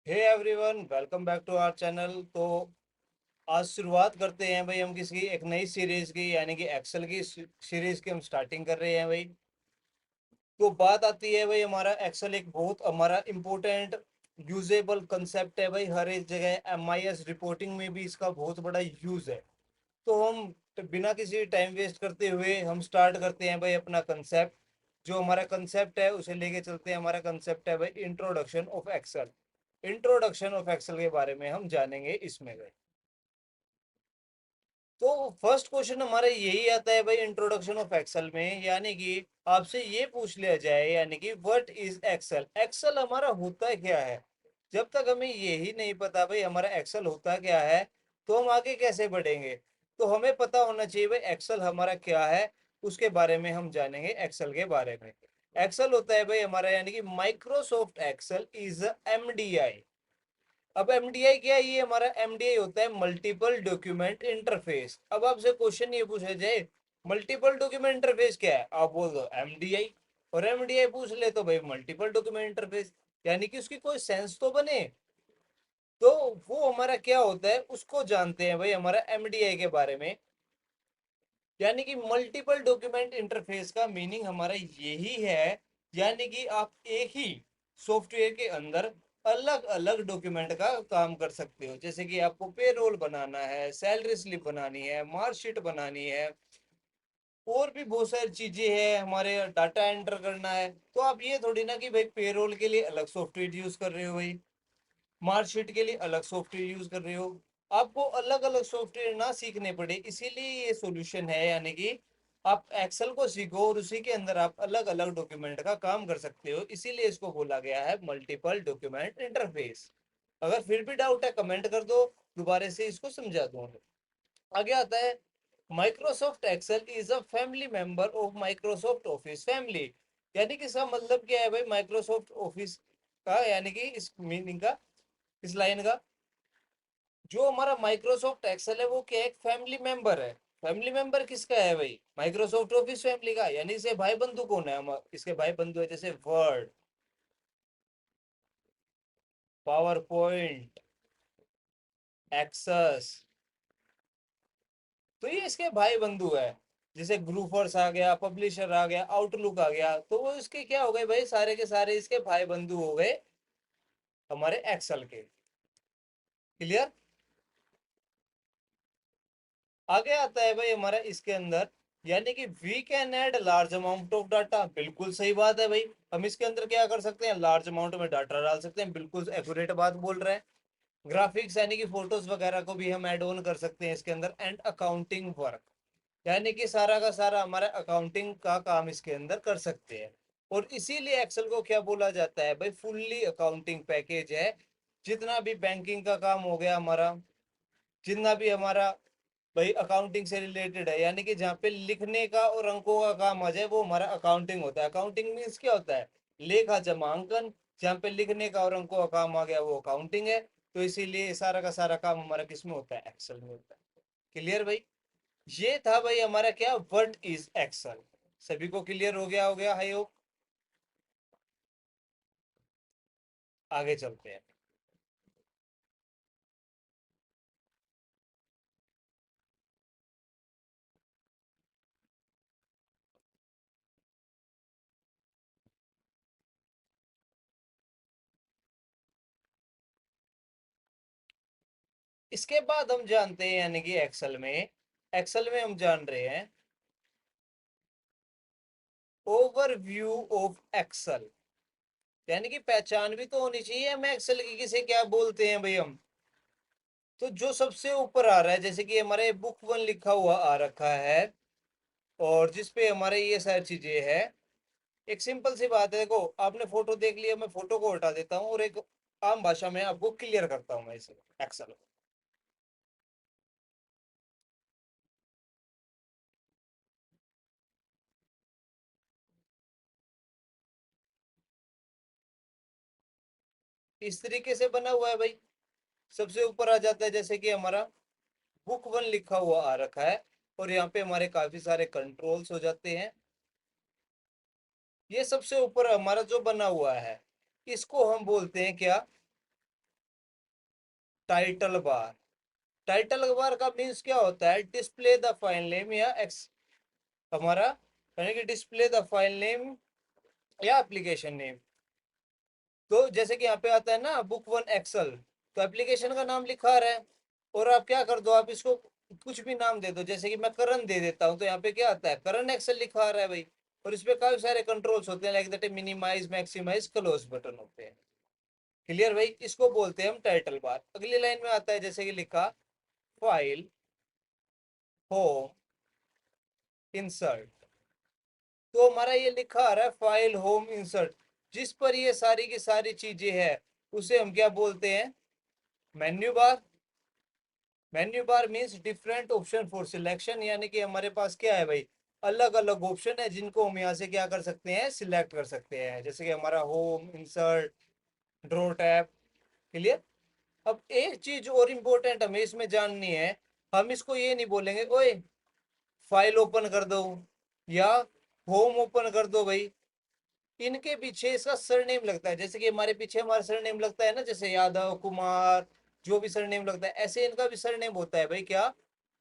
Hey everyone, welcome back to our channel. तो आज शुरुआत करते हैं भाई हम किसी एक नई सीरीज की, यानी कि एक्सेल की सीरीज की हम स्टार्टिंग कर रहे हैं भाई। तो बात आती है भाई, हमारा एक्सेल एक बहुत हमारा इम्पोर्टेंट यूजेबल कंसेप्ट है भाई। हर एक जगह एमआईएस रिपोर्टिंग में भी इसका बहुत बड़ा यूज है। तो हम बिना किसी टाइम वेस्ट करते हुए हम स्टार्ट करते हैं भाई अपना कंसेप्ट। जो हमारा कंसेप्ट है उसे लेके चलते हैं। हमारा कंसेप्ट है भाई introduction of Excel. Introduction of Excel के बारे में हम जानेंगे इसमें भाई। तो फर्स्ट क्वेश्चन हमारा यही आता है भाई इंट्रोडक्शन ऑफ एक्सेल में, यानी कि आपसे ये पूछ लिया जाए, यानी कि व्हाट इज एक्सेल। एक्सेल हमारा होता क्या है। जब तक हमें यही नहीं पता भाई हमारा एक्सेल होता क्या है, तो हम आगे कैसे बढ़ेंगे। तो हमें पता होना चाहिए भाई एक्सेल हमारा क्या है। उसके बारे में हम जानेंगे एक्सेल के बारे में। एक्सेल होता है भाई हमारा, यानी कि माइक्रोसॉफ्ट एक्सेल इज एमडीआई। अब एमडीआई क्या है, ये हमारा एमडीआई होता है मल्टीपल डॉक्यूमेंट इंटरफेस। अब आपसे क्वेश्चन ये पूछा जाए मल्टीपल डॉक्यूमेंट इंटरफेस क्या है, आप बोल दो एमडीआई। और एमडीआई पूछ ले तो भाई मल्टीपल डॉक्यूमेंट इंटरफेस, यानी कि उसकी कोई सेंस तो बने। तो वो हमारा क्या होता है उसको जानते हैं भाई हमारा एमडीआई के बारे में। यानी कि मल्टीपल डॉक्यूमेंट इंटरफेस का मीनिंग हमारा यही है, यानी कि आप एक ही सॉफ्टवेयर के अंदर अलग अलग डॉक्यूमेंट का काम कर सकते हो। जैसे कि आपको पेरोल बनाना है, सैलरी स्लिप बनानी है, मार्कशीट बनानी है, और भी बहुत सारी चीजें हैं, हमारे डाटा एंटर करना है। तो आप ये थोड़ी ना कि भाई पेरोल के लिए अलग सॉफ्टवेयर यूज कर रहे हो भाई, मार्कशीट के लिए अलग सॉफ्टवेयर यूज कर रहे हो। आपको अलग अलग सॉफ्टवेयर ना सीखने पड़े, इसीलिए ये सॉल्यूशन है, यानी कि आप एक्सेल को सीखो और उसी के अंदर आप अलग अलग डॉक्यूमेंट का काम कर सकते हो। इसीलिए इसको बोला गया है मल्टीपल डॉक्यूमेंट इंटरफेस। अगर फिर भी डाउट है कमेंट कर दो, दोबारा से इसको समझा दूंगा। आगे आता है Microsoft Excel is a family member of Microsoft Office family. यानी कि इसका मतलब क्या है भाई माइक्रोसॉफ्ट ऑफिस का, यानी कि इस मीनिंग का, इस लाइन का, जो हमारा माइक्रोसॉफ्ट एक्सेल है वो क्या है, एक फैमिली मेंबर है। फैमिली मेंबर किसका है भाई, माइक्रोसॉफ्ट ऑफिस फैमिली का। यानी इसे भाई बंधु कौन है, हम इसके भाई बंधु है जैसे वर्ड, पावर पॉइंट, एक्सेस। तो ये इसके भाई बंधु है। जैसे ग्रूफर्स आ गया, पब्लिशर आ गया, आउटलुक आ गया, तो वो इसके क्या हो गए भाई, सारे के सारे इसके भाई बंधु हो गए हमारे एक्सेल के। क्लियर। आगे आता है भाई हमारा इसके अंदर, यानी कि we can add large amount of data. बिल्कुल सही बात है भाई, हम इसके अंदर क्या कर सकते हैं, लार्ज अमाउंट में डाटा डाल सकते हैं। बिल्कुल एक्यूरेट बात बोल रहे हैं। ग्राफिक्स यानी कि फोटोज वगैरह को भी हम ऐड ऑन कर सकते हैं इसके अंदर। एंड अकाउंटिंग वर्क, यानी कि सारा का सारा हमारा अकाउंटिंग का काम इसके अंदर कर सकते हैं। और इसीलिए एक्सेल को क्या बोला जाता है भाई, फुल्ली अकाउंटिंग पैकेज है। जितना भी बैंकिंग का काम हो गया हमारा, जितना भी हमारा भाई अकाउंटिंग से रिलेटेड है, यानी कि जहाँ पे लिखने का और अंकों का काम आ जाए वो हमारा अकाउंटिंग होता है। अकाउंटिंग मीन्स क्या होता है, लेखा जमांकन। जहाँ पे लिखने का और अंकों का काम आ गया वो अकाउंटिंग है। तो इसीलिए सारा का सारा काम हमारा किस में होता है, एक्सेल में होता है। क्लियर भाई। ये था भाई हमारा क्या, व्हाट इज एक्सेल। सभी को क्लियर हो गया है होप। आगे चलते हैं। इसके बाद हम जानते हैं, यानी कि एक्सेल में हम जान रहे हैं ओवरव्यू ऑफ एक्सेल। यानी कि पहचान भी तो होनी चाहिए हमें एक्सेल की, किसे क्या बोलते हैं भाई हम। तो जो सबसे ऊपर आ रहा है, जैसे कि हमारे बुक वन लिखा हुआ आ रखा है, और जिसपे हमारे ये सारी चीजें हैं। एक सिंपल सी बात है, देखो आपने फोटो देख लिया, मैं फोटो को हटा देता हूँ और एक आम भाषा में आपको क्लियर करता हूँ मैं इसे, एक्सेल। इस तरीके से बना हुआ है भाई। सबसे ऊपर आ जाता है, जैसे कि हमारा बुक वन लिखा हुआ आ रखा है, और यहाँ पे हमारे काफी सारे कंट्रोल्स हो जाते हैं। ये सबसे ऊपर हमारा जो बना हुआ है, इसको हम बोलते हैं क्या, टाइटल बार। टाइटल बार का मीन्स क्या होता है, डिस्प्ले द फाइल नेम या एक्स हमारा, यानी कि डिस्प्ले द फाइल नेम या एप्लीकेशन नेम। तो जैसे कि यहाँ पे आता है ना बुक वन एक्सेल, तो एप्लीकेशन का नाम लिखा आ रहा है, और आप क्या कर दो, आप इसको कुछ भी नाम दे दो, जैसे कि मैं करण दे देता हूँ, तो यहाँ पे क्या आता है, करण एक्सेल लिखा आ रहा है भाई। और इसमें काफी सारे कंट्रोल्स होते हैं, like that minimize, maximize, close button होते हैं। क्लियर भाई, इसको बोलते हैं हम टाइटल बार। अगली लाइन में आता है जैसे कि लिखा फाइल होम इंसर्ट, तो हमारा ये लिखा आ रहा है फाइल होम इंसर्ट, जिस पर ये सारी की सारी चीजें हैं उसे हम क्या बोलते हैं, menu bar. Menu bar means different option for selection, यानी कि हमारे पास क्या है भाई, अलग अलग ऑप्शन है जिनको हम यहाँ से क्या कर सकते हैं, सिलेक्ट कर सकते हैं, जैसे कि हमारा home, insert, draw tab. Clear. अब एक चीज और इम्पोर्टेंट हमें इसमें जाननी है, हम इसको ये नहीं बोलेंगे ओए फाइल ओपन कर दो या होम ओपन कर दो भाई, इनके पीछे इसका सरनेम लगता है, जैसे कि हमारे पीछे हमारा सरनेम लगता है ना, जैसे यादव, कुमार, जो भी सरनेम लगता है, ऐसे इनका भी सरनेम होता है भाई, क्या,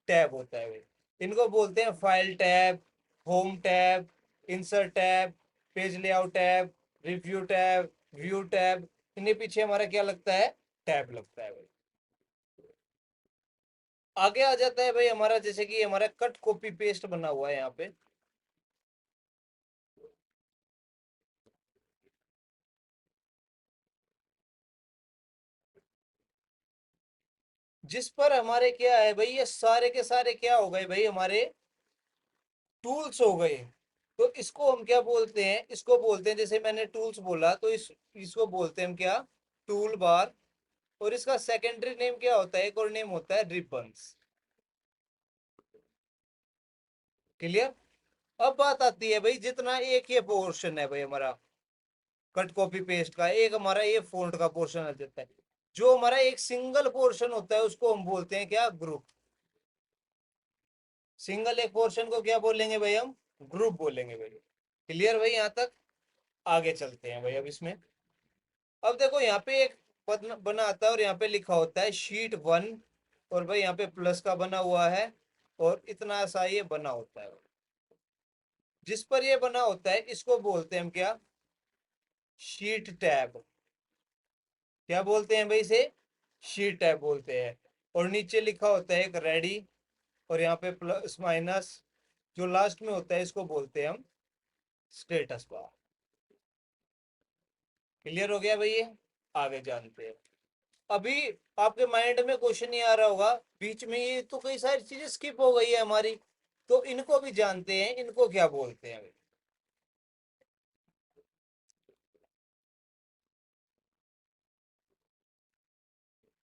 टैब होता है भाई। इनको बोलते हैं file tab, home tab, insert tab, page layout tab, review tab, view tab, इनके पीछे हमारा क्या लगता है, टैब लगता है भाई। आगे आ जाता है भाई हमारा, जैसे कि हमारा कट कॉपी पेस्ट बना हुआ है यहाँ पे, जिस पर हमारे क्या है भाई, ये सारे के सारे क्या हो गए भाई, हमारे टूल्स हो गए। तो इसको हम क्या बोलते हैं, इसको बोलते हैं, जैसे मैंने टूल्स बोला, तो इसको बोलते हैं हम क्या, टूल बार। और इसका सेकेंडरी नेम क्या होता है, एक और नेम होता है रिबन्स। क्लियर। अब बात आती है भाई, जितना एक ये पोर्शन है भाई हमारा कट कॉपी पेस्ट का, एक हमारा ये फोल्ड का पोर्शन आ जाता है, जो हमारा एक सिंगल पोर्शन होता है उसको हम बोलते हैं क्या, ग्रुप। सिंगल एक पोर्शन को क्या बोलेंगे भाई, हम ग्रुप बोलेंगे भाई। क्लियर भाई यहाँ तक। आगे चलते हैं भाई अब इसमें। अब देखो यहाँ पे एक पद बना आता है और यहाँ पे लिखा होता है शीट वन, और भाई यहाँ पे प्लस का बना हुआ है, और इतना सा ये बना होता है, जिस पर ये बना होता है इसको बोलते हैं हम क्या, शीट टैब। क्या बोलते हैं भाई इसे, शीट टैब बोलते हैं। और नीचे लिखा होता है एक रेडी, और यहाँ पे प्लस माइनस, जो लास्ट में होता है इसको बोलते हैं हम स्टेटस बार। क्लियर हो गया भाई ये। आगे जानते हैं। अभी आपके माइंड में क्वेश्चन नहीं आ रहा होगा, बीच में ये तो कई सारी चीजें स्किप हो गई है हमारी, तो इनको भी जानते हैं, इनको क्या बोलते हैं।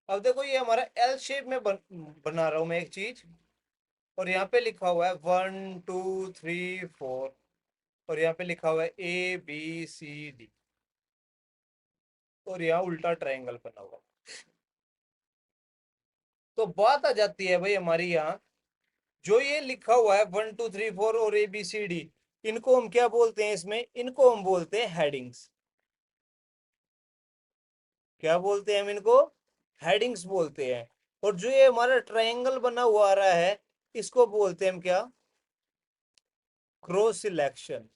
अब देखो ये हमारा एल शेप में बना रहा हूं मैं एक चीज, और यहाँ पे लिखा हुआ है 1 2 3 4, और यहाँ पे लिखा हुआ है ABCD, और यहाँ उल्टा ट्रायंगल बना हुआ। तो बात आ जाती है भाई हमारी यहाँ, जो ये लिखा हुआ है 1 2 3 4 और ABCD, इनको हम क्या बोलते हैं, इसमें इनको हम बोलते हैं हेडिंग्स। क्या बोलते हैं हम इनको, हेडिंग्स बोलते हैं। और जो ये हमारा ट्रायंगल बना हुआ आ रहा है, इसको बोलते हैं हम क्या, क्रॉस सिलेक्शन।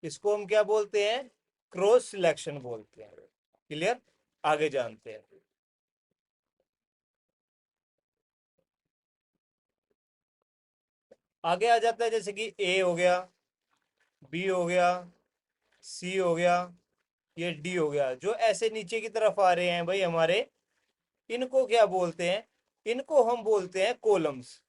इसको हम क्या बोलते हैं, क्रॉस सिलेक्शन बोलते हैं। क्लियर। आगे जानते हैं। आगे आ जाता है, जैसे कि ए हो गया, बी हो गया, सी हो गया, ये डी हो गया, जो ऐसे नीचे की तरफ आ रहे हैं भाई हमारे, इनको क्या बोलते हैं, इनको हम बोलते हैं कॉलम्स।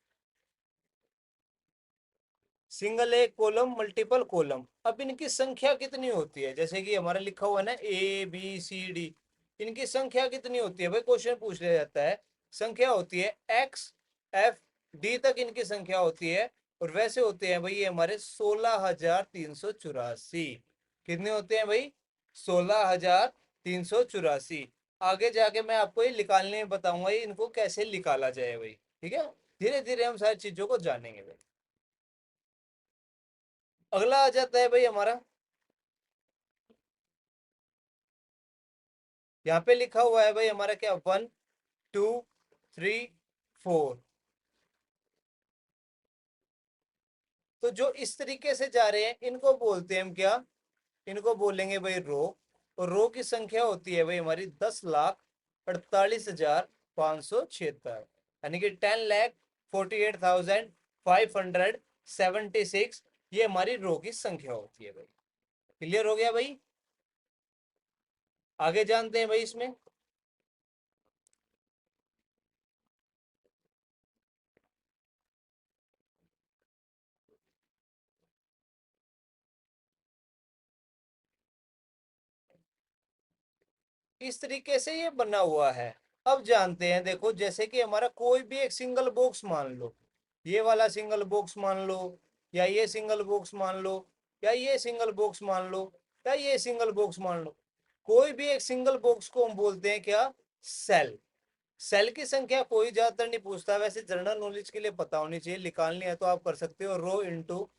सिंगल एक कॉलम, मल्टीपल कॉलम। अब इनकी संख्या कितनी होती है, जैसे कि हमारा लिखा हुआ है ना ABCD, इनकी संख्या कितनी होती है भाई, क्वेश्चन पूछ लिया जाता है। संख्या होती है XFD तक इनकी संख्या होती है, और वैसे होते हैं भाई ये हमारे 16,384। कितने होते हैं भाई, 16,384। आगे जाके मैं आपको ये निकालने में बताऊंगा ये इनको कैसे निकाला जाए भाई। ठीक है, धीरे धीरे हम सारी चीजों को जानेंगे भाई। अगला आ जाता है भाई हमारा, यहाँ पे लिखा हुआ है भाई हमारा क्या 1 2 3 4। तो जो इस तरीके से जा रहे हैं इनको बोलते हैं हम क्या, इनको बोलेंगे भाई रो। और रो की संख्या होती है भाई हमारी 10,48,576, यानी कि 10,48,576। ये हमारी रो की संख्या होती है भाई। क्लियर हो गया भाई? आगे जानते हैं भाई इसमें। इस तरीके से ये बना हुआ है। अब जानते हैं, देखो जैसे कि हमारा कोई भी एक सिंगल बॉक्स मान लो, ये वाला सिंगल बॉक्स मान लो, या ये सिंगल बॉक्स मान लो, या ये सिंगल बॉक्स मान लो, या ये सिंगल बॉक्स मान लो। कोई भी एक सिंगल बॉक्स को हम बोलते हैं क्या, सेल। सेल की संख्या कोई ज्यादातर नहीं पूछता, वैसे जनरल नॉलेज के लिए पता होनी चाहिए, निकालनी है तो आप कर सकते हो, रो इंटू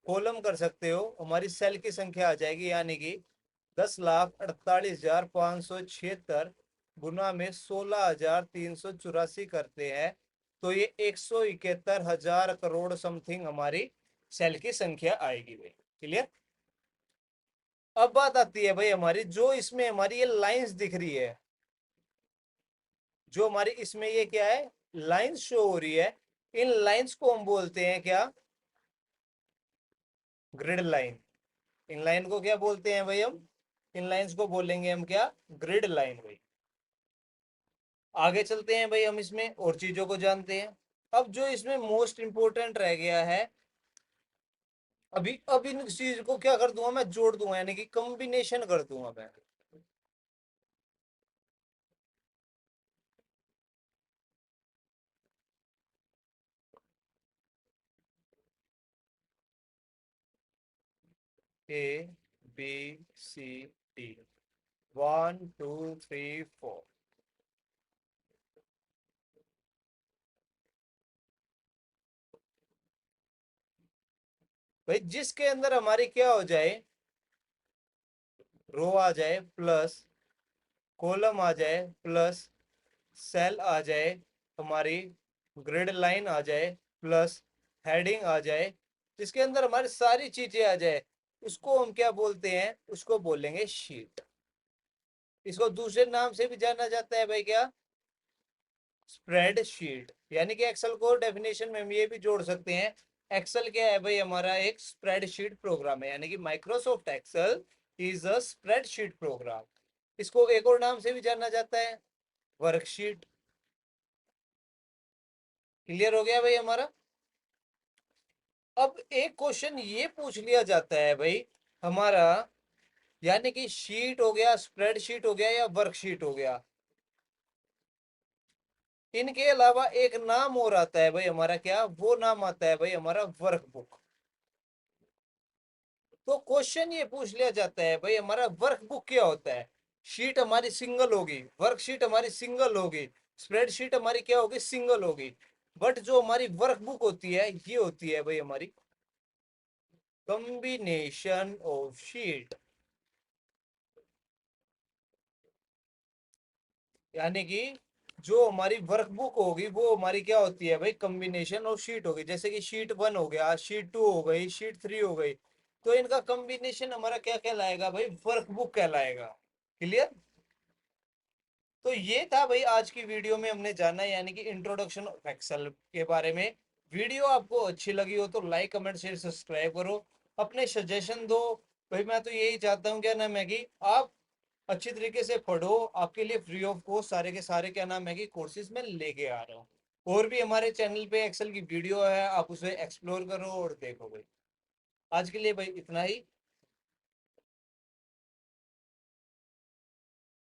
कॉलम कर सकते हो, हमारी सेल की संख्या आ जाएगी, यानी कि 10,48,576 गुना में 16,384 करते हैं, तो ये 171,000 करोड़ समथिंग हमारी सेल की संख्या आएगी भाई। क्लियर? अब बात आती है भाई हमारी, जो इसमें हमारी ये लाइंस दिख रही है, जो हमारी इसमें ये क्या है, लाइंस शो हो रही है, इन लाइंस को हम बोलते हैं क्या, ग्रिड लाइन। इन लाइन को क्या बोलते हैं भाई हम, इन लाइंस को बोलेंगे हम क्या, ग्रिड लाइन भाई। आगे चलते हैं भाई, हम इसमें और चीजों को जानते हैं। अब जो इसमें मोस्ट इंपोर्टेंट रह गया है, अभी अब इन चीज को क्या कर दूंगा मैं, जोड़ दूंगा, यानी कि कॉम्बिनेशन कर दूंगा मैं। A B C D, 1 2 3 4। भाई जिसके अंदर हमारी क्या हो जाए, रो आ जाए प्लस कॉलम आ जाए प्लस सेल आ जाए, हमारी ग्रिड लाइन आ जाए प्लस हेडिंग आ जाए, जिसके अंदर हमारी सारी चीजें आ जाए, उसको हम क्या बोलते हैं, उसको बोलेंगे शीट। इसको दूसरे नाम से भी जाना जाता है भाई क्या, स्प्रेड शीट। यानी कि एक्सेल को डेफिनेशन में हम ये भी जोड़ सकते हैं, एक्सेल क्या है भाई हमारा, एक स्प्रेडशीट प्रोग्राम है, यानी कि Microsoft Excel is a spreadsheet program. इसको एक और नाम से भी जाना जाता है, वर्कशीट। क्लियर हो गया भाई हमारा? अब एक क्वेश्चन ये पूछ लिया जाता है भाई हमारा, यानी कि शीट हो गया, स्प्रेडशीट हो गया, या वर्कशीट हो गया, इनके अलावा एक नाम और आता है भाई हमारा, क्या वो नाम आता है भाई हमारा, वर्कबुक। तो क्वेश्चन ये पूछ लिया जाता है भाई हमारा, वर्कबुक क्या होता है। शीट हमारी सिंगल होगी, वर्कशीट हमारी सिंगल होगी, स्प्रेडशीट हमारी क्या होगी, सिंगल होगी, बट जो हमारी वर्कबुक होती है ये होती है भाई हमारी कॉम्बिनेशन ऑफ शीट। यानी कि जो हमारी वर्कबुक होगी वो हमारी क्या होती है भाई, कॉम्बिनेशन ऑफ शीट होगी, जैसे कि शीट 1 हो गया, शीट 2 हो गई, शीट 3 हो गई, तो इनका कॉम्बिनेशन हमारा क्या कहलाएगा भाई, वर्कबुक कहलाएगा। क्लियर? तो ये था भाई आज की वीडियो में हमने जाना, यानी कि इंट्रोडक्शन ऑफ एक्सेल के बारे में। वीडियो आपको अच्छी लगी हो तो लाइक कमेंट शेयर सब्सक्राइब करो, अपने सजेशन दो। भाई मैं तो यही चाहता हूँ क्या नाम है कि आप अच्छी तरीके से पढ़ो, आपके लिए फ्री ऑफ कॉस्ट सारे के सारे क्या नाम है कि कोर्सेज में लेके आ रहा हूँ। और भी हमारे चैनल पे एक्सेल की वीडियो है, आप उसे एक्सप्लोर करो और देखो भाई। आज के लिए भाई इतना ही।